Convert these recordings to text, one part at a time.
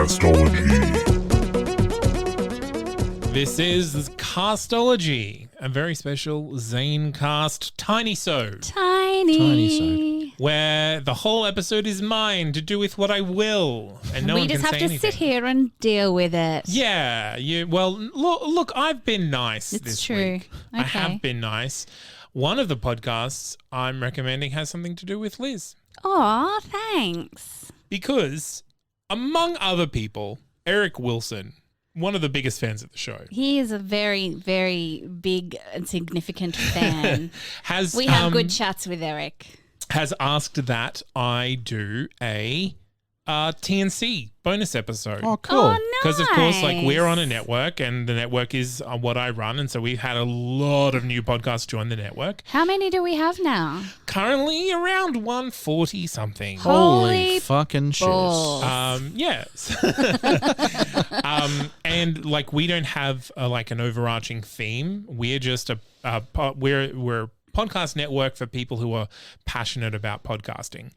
Castology. This is Castology, a very special Zanecast tiny-sode, Tiny. where the whole episode is mine to do with what I will, and no We one just can have say to anything. sit here and deal with it. Yeah, well, look, I've been nice It's this true. week. I Okay. have been nice. One of the podcasts I'm recommending has something to do with Liz. Aw, thanks. Because, among other people, Eric Wilson, one of the biggest fans of the show, He is a very, very big and significant fan. has We have good chats with Eric. has asked that I do a TNC bonus episode. Oh, cool. Oh, nice. Because, of course, like, we're on a network and the network is what I run. And so we've had a lot of new podcasts join the network. How many do we have now? Currently around 140 something. Holy fucking shit. balls. Yes. And like, we don't have like an overarching theme. We're just we're a podcast network for people who are passionate about podcasting.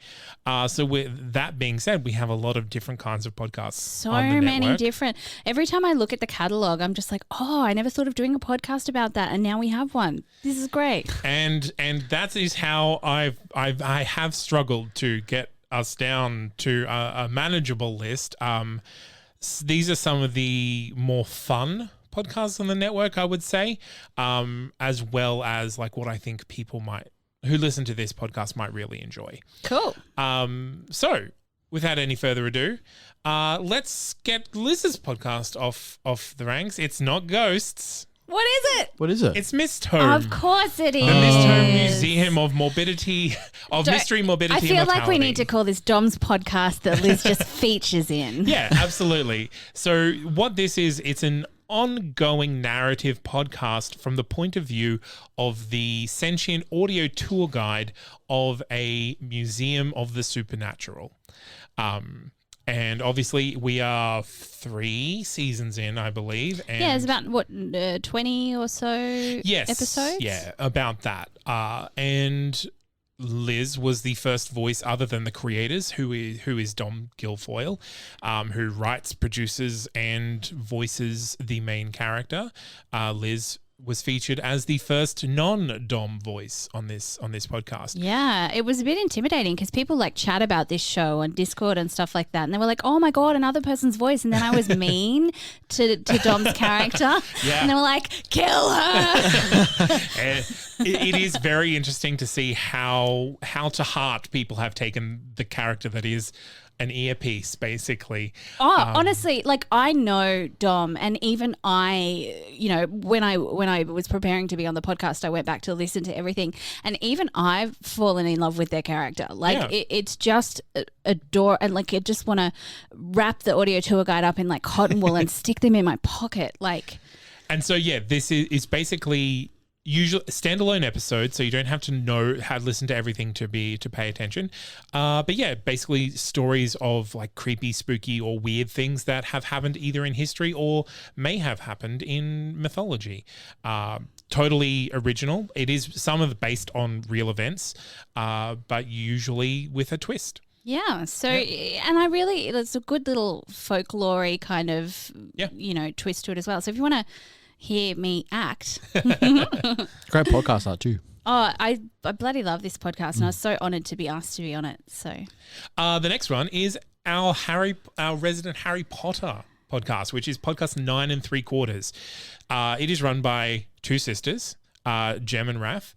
So with that being said, we have a lot of different kinds of podcasts So on the many network. different. Every time I look at the catalog, I'm just like, oh, I never thought of doing a podcast about that, and now we have one. This is great. And that is how I have struggled to get us down to a manageable list. These are some of the more fun podcasts on the network, I would say, as well as like what I think people who listen to this podcast might really enjoy. Cool. So without any further ado, let's get Liz's podcast off the ranks. It's not Ghosts. What is it? What is it? It's Mist Home. Of course it is. The Mist Home Museum of Morbidity, Mystery, Morbidity, I and feel like we Mortality. need to call this Dom's podcast that Liz just features in. Yeah, absolutely. So what this is, it's an ongoing narrative podcast from the point of view of the sentient audio tour guide of a museum of the supernatural. And obviously we are 3 seasons in, I believe. And Yeah, it's about, 20 or so episodes? Yeah, about that. And Liz was the first voice other than the creators, who is Dom Guilfoyle, who writes, produces, and voices the main character. Liz was featured as the first non-Dom voice on this podcast. Yeah, it was a bit intimidating because people like chat about this show on Discord and stuff like that. And they were like, oh my God, another person's voice. And then I was mean to Dom's character. Yeah. And they were like, kill her. And it is very interesting to see how to heart people have taken the character that is an earpiece, basically. Oh, honestly, like I know Dom, and even I, when I was preparing to be on the podcast, I went back to listen to everything, and even I've fallen in love with their character. Like it's just adore, and like I just want to wrap the audio tour guide up in like cotton wool and stick them in my pocket, like. And so this is basically usually standalone episodes, so you don't have to listen to everything to pay attention. But yeah, basically stories of like creepy, spooky, or weird things that have happened either in history or may have happened in mythology. Totally original. It is some of it based on real events, but usually with a twist. Yeah. So, and I really, it's a good little folklore-y kind of, twist to it as well. So if you want to hear me act. Great podcast art too. Oh, I bloody love this podcast, and I was so honoured to be asked to be on it. So, the next one is our resident Harry Potter podcast, which is podcast 9 3/4. It is run by 2 sisters, Jem and Raph.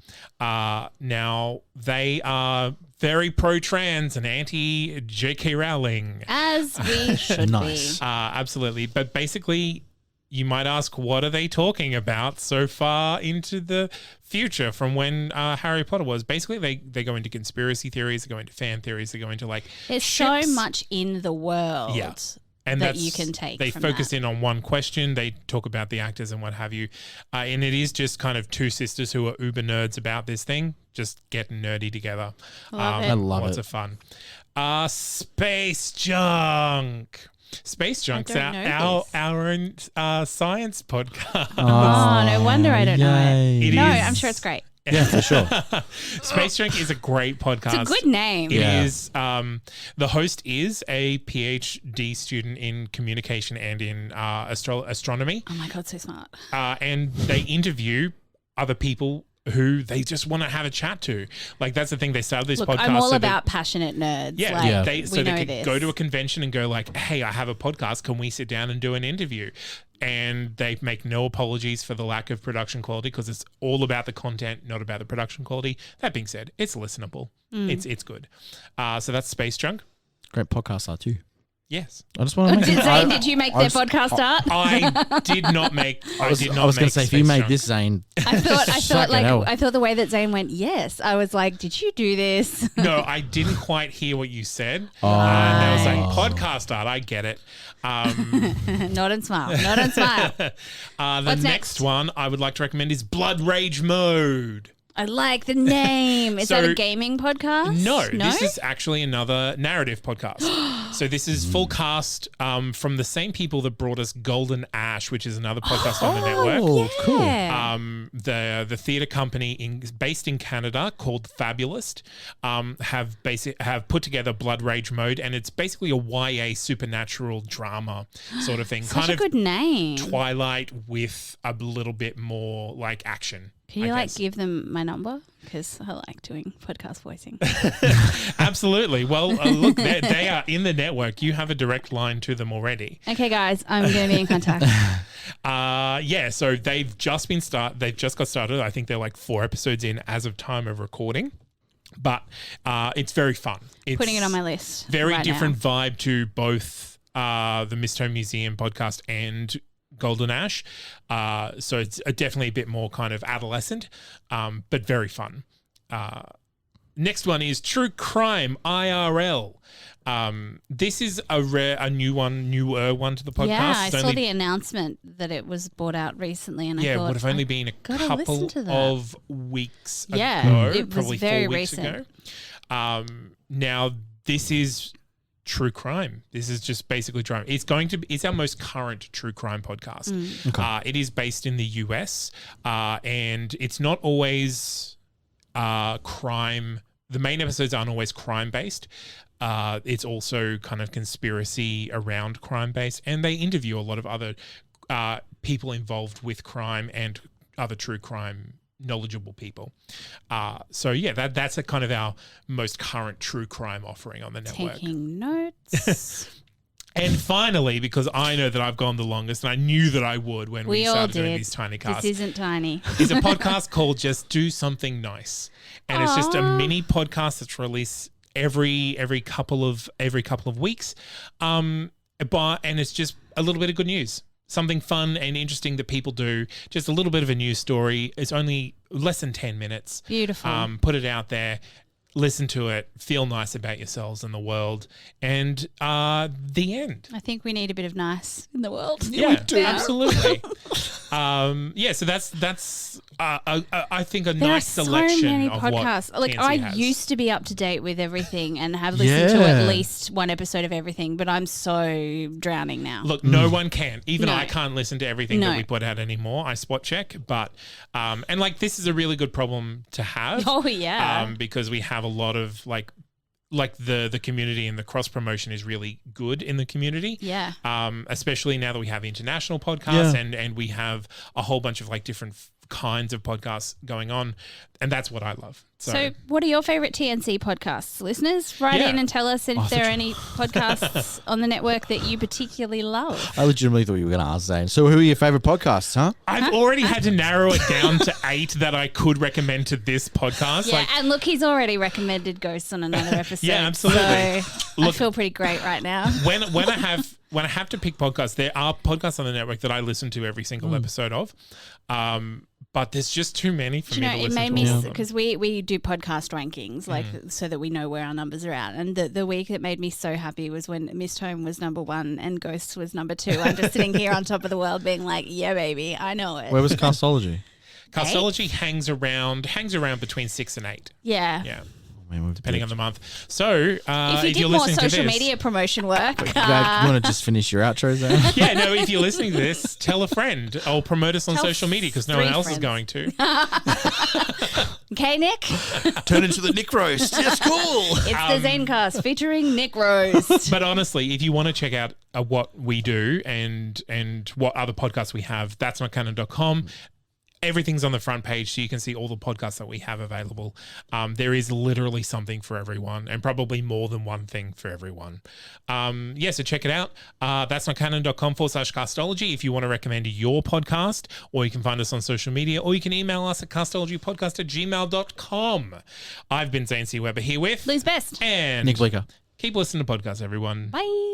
Now they are very pro-trans and anti-J.K. Rowling, as we should Nice. be. Absolutely, but basically, you might ask, what are they talking about so far into the future from when Harry Potter was? Basically, they go into conspiracy theories, they go into fan theories, they go into like There's ships. so much in the world And that you can take. They from focus that. in on one question. They talk about the actors and what have you. And it is just kind of 2 sisters who are uber nerds about this thing, just getting nerdy together. Love it. I love Lots it. of fun. Space Junk. Space Junk's don't know our this. own science podcast. Oh, no wonder I don't know it. It No, is- I'm sure it's great. Yeah, for sure. Space Junk is a great podcast. It's a good name. It Yeah. is. The host is a PhD student in communication and in astronomy. Oh my God, so smart. And they interview other people who they just want to have a chat to. Like, that's the thing. They started this Look, podcast. I'm all so about passionate nerds. Yeah, Like, Yeah. They we know could this. go to a convention and go like, hey, I have a podcast. Can we sit down and do an interview? And they make no apologies for the lack of production quality because it's all about the content, not about the production quality. That being said, it's listenable. It's good. So that's Space Junk. Great podcast art too. Yes. I just want to make Zane, did you make their podcast art? I did not make. I was going to say, if you made this, Zane, I Fucking hell. thought the way that Zane went, yes. I was like, did you do this? No, I didn't quite hear what you said. Oh. And I was like, podcast art. I get it. Not and smile. Not and smile. The What's next next? one I would like to recommend is Blood Rage Mode. I like the name. Is that So- a gaming podcast? No, this is actually another narrative podcast. So this is full cast from the same people that brought us Golden Ash, which is another podcast on the network. Oh, cool. Yeah. The theatre company based in Canada called Fabulist have put together Blood Rage Mode, and it's basically a YA supernatural drama sort of thing, Such kind a of good name. Twilight with a little bit more like action. Can you I like guess. give them my number? Because I like doing podcast voicing. Absolutely. Well, look, they are in the network. You have a direct line to them already. Okay, guys, I'm going to be in contact. Yeah. So they've just got started. I think they're like 4 episodes in as of time of recording. But it's very fun. It's Putting it on my list. very right different now. vibe to both the Mist Home Museum podcast and Golden Ash. So it's definitely a bit more kind of adolescent, but very fun. Next one is True Crime IRL. This is a newer one to the podcast. Yeah, I It's saw only- the announcement that it was brought out recently, and I yeah, it thought, would have only been a gotta couple listen to that. of weeks Yeah, ago. it was Probably very 4 weeks recent. ago. Now, this is true crime. This is just basically true crime. It's our most current true crime podcast. Mm. It is based in the US, and it's not always crime. The main episodes aren't always crime based. It's also kind of conspiracy around crime based, and they interview a lot of other people involved with crime and other true crime knowledgeable people. So yeah, that's a kind of our most current true crime offering on the network. taking notes. And finally, because I know that I've gone the longest, and I knew that I would when we We all started doing did. these tiny This casts, isn't tiny. is a podcast called Just Do Something Nice. And it's just a Aw. mini podcast that's released every couple of weeks. And it's just a little bit of good news. Something fun and interesting that people do. Just a little bit of a news story. It's only less than 10 minutes. Beautiful. Put it out there. Listen to it. Feel nice about yourselves and the world. And the end. I think we need a bit of nice in the world. Yeah, absolutely. So that's I think a There nice are so selection many of podcasts. what Like TNC I has. used to be up to date with everything and have listened to Yeah. at least one episode of everything, but I'm so drowning now. Look, no one can. Even No. I can't listen to everything No. that we put out anymore. I spot check, but and like this is a really good problem to have. Oh yeah. Because we have a lot of like the community and the cross promotion is really good in the community. Yeah. Especially now that we have international podcasts Yeah. and we have a whole bunch of like different kinds of podcasts going on, and that's what I love. So, what are your favorite TNC podcasts? Listeners, write Yeah. in and tell us if I there are thought any podcasts on the network that you particularly love. I legitimately thought you were going to ask Zane. So who are your favourite podcasts, huh? I've already had to narrow it down to 8 that I could recommend to this podcast. Yeah, Like, and look, he's already recommended Ghosts on another episode. Yeah, absolutely. So I Look- feel pretty great right now. when I have to pick podcasts, there are podcasts on the network that I listen to every single episode of. But there's just too many for Do you me know, to it listen made to. me all of them. because we do podcast rankings, like so that we know where our numbers are at. And the week that made me so happy was when Mist Home was number 1 and Ghosts was number 2. I'm just sitting here on top of the world, being like, "Yeah, baby, I know it." Where was Castology? Castology hangs around between 6 and 8. Yeah. Yeah. depending on the month. So if you you're did more listening to social this, media promotion work, You want to just finish your outro, Zane? yeah, no, if you're listening to this, tell a friend or promote us on social media because no one 3 else is friends. going to. okay, Nick, Turn into the Nick roast. That's cool. it's the Zanecast featuring Nick Rose. But honestly, if you want to check out what we do and what other podcasts we have, that's notcanon.com. Everything's on the front page, so you can see all the podcasts that we have available. There is literally something for everyone and probably more than one thing for everyone. So check it out. That's notcanon.com/castology if you want to recommend your podcast, or you can find us on social media, or you can email us at castologypodcast@gmail.com. I've been Zane C. Weber here with Lose best. and Nick Bleeker. keep listening to podcasts, everyone. Bye.